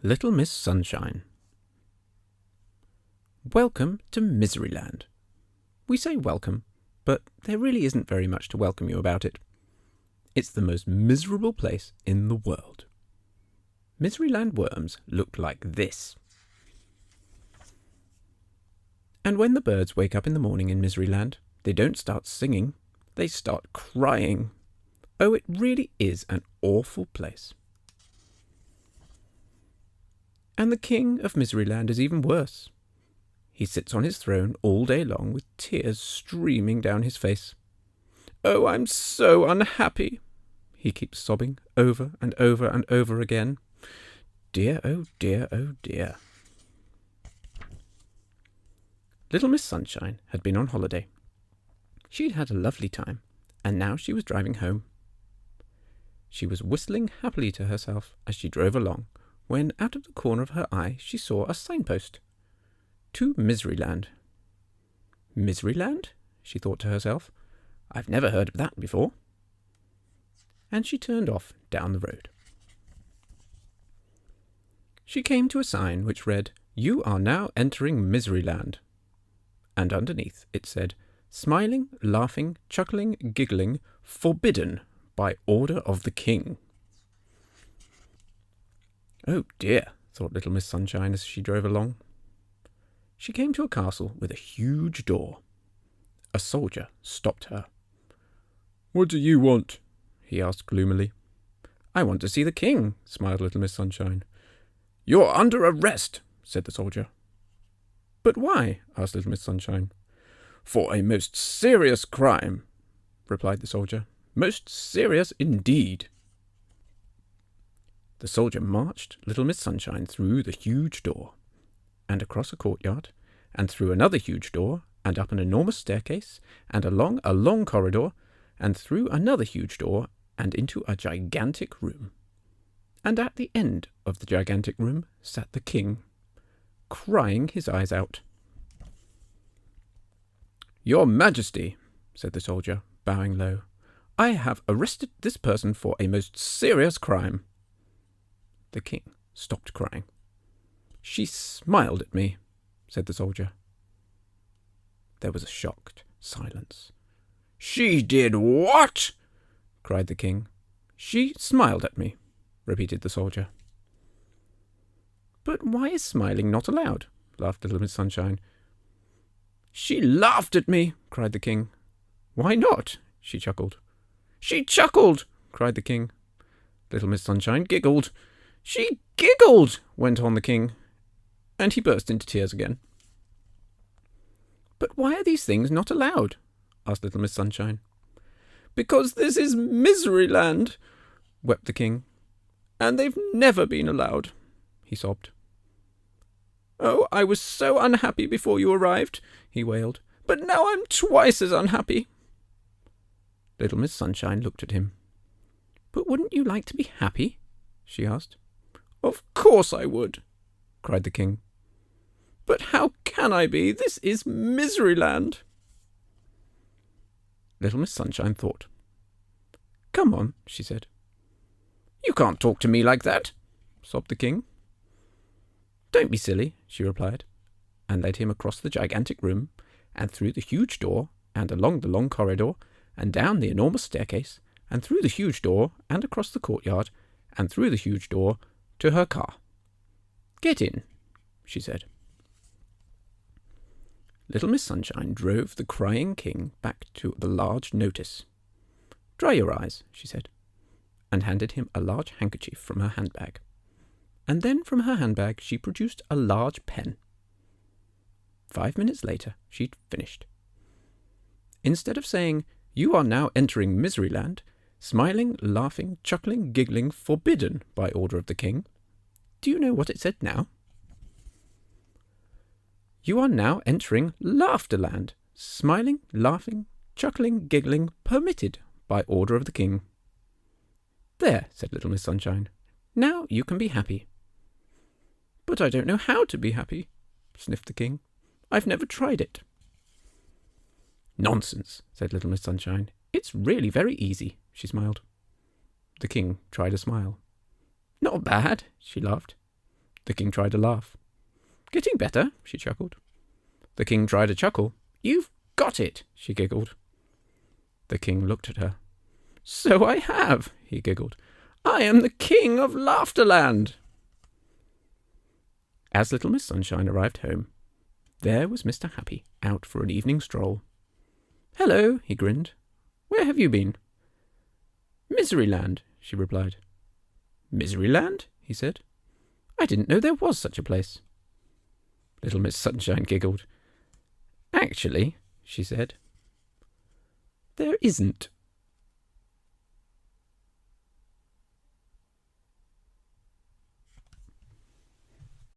Little Miss Sunshine. Welcome to Miseryland. We say welcome, but there really isn't very much to welcome you about it. It's the most miserable place in the world. Miseryland worms look like this. And when the birds wake up in the morning in Miseryland, they don't start singing, they start crying. Oh, it really is an awful place. And the king of Miseryland is even worse. He sits on his throne all day long with tears streaming down his face. Oh, I'm so unhappy, he keeps sobbing over and over and over again. Dear, oh dear, oh dear. Little Miss Sunshine had been on holiday. She'd had a lovely time, and now she was driving home. She was whistling happily to herself as she drove along, when out of the corner of her eye she saw a signpost. To Miseryland. Miseryland? She thought to herself. I've never heard of that before. And she turned off down the road. She came to a sign which read, You are now entering Miseryland. And underneath it said, Smiling, laughing, chuckling, giggling, forbidden by order of the king. Oh dear, thought Little Miss Sunshine as she drove along. She came to a castle with a huge door. A soldier stopped her. What do you want? He asked gloomily. I want to see the king, smiled Little Miss Sunshine. You're under arrest, said the soldier. But why? Asked Little Miss Sunshine. For a most serious crime, replied the soldier. Most serious indeed. The soldier marched Little Miss Sunshine through the huge door, and across a courtyard, and through another huge door, and up an enormous staircase, and along a long corridor, and through another huge door, and into a gigantic room. And at the end of the gigantic room sat the king, crying his eyes out. Your Majesty, said the soldier, bowing low, I have arrested this person for a most serious crime. The king stopped crying. She smiled at me, said the soldier. There was a shocked silence. She did what? Cried the king. She smiled at me, repeated the soldier. But why is smiling not allowed? Laughed Little Miss Sunshine. She laughed at me, cried the king. Why not? She chuckled. She chuckled, cried the king. Little Miss Sunshine giggled. She giggled, went on the king, and he burst into tears again. But why are these things not allowed? Asked Little Miss Sunshine. Because this is Miseryland, wept the king, and they've never been allowed, he sobbed. Oh, I was so unhappy before you arrived, he wailed, but now I'm twice as unhappy. Little Miss Sunshine looked at him. But wouldn't you like to be happy? She asked. Of course I would, cried the king. But how can I be? This is Miseryland. Little Miss Sunshine thought. Come on, she said. You can't talk to me like that, sobbed the king. Don't be silly, she replied, and led him across the gigantic room, and through the huge door, and along the long corridor, and down the enormous staircase, and through the huge door, and across the courtyard, and through the huge door, to her car. Get in, she said. Little Miss Sunshine drove the crying king back to the large notice. Dry your eyes, she said, and handed him a large handkerchief from her handbag. And then from her handbag she produced a large pen. 5 minutes later she'd finished. Instead of saying, You are now entering Miseryland, smiling, laughing, chuckling, giggling, forbidden by order of the king, do you know what it said now? You are now entering Laughterland, smiling, laughing, chuckling, giggling, permitted by order of the king. There, said Little Miss Sunshine. Now you can be happy. But I don't know how to be happy, sniffed the king. I've never tried it. Nonsense, said Little Miss Sunshine. It's really very easy, she smiled. The king tried a smile. Not bad, she laughed. The king tried to laugh. Getting better, she chuckled. The king tried to chuckle. You've got it, she giggled. The king looked at her. So I have, he giggled. I am the king of Laughterland. As Little Miss Sunshine arrived home, there was Mr. Happy out for an evening stroll. Hello, he grinned. Where have you been? Miseryland, she replied. Miseryland? He said. I didn't know there was such a place. Little Miss Sunshine giggled. Actually, she said, there isn't.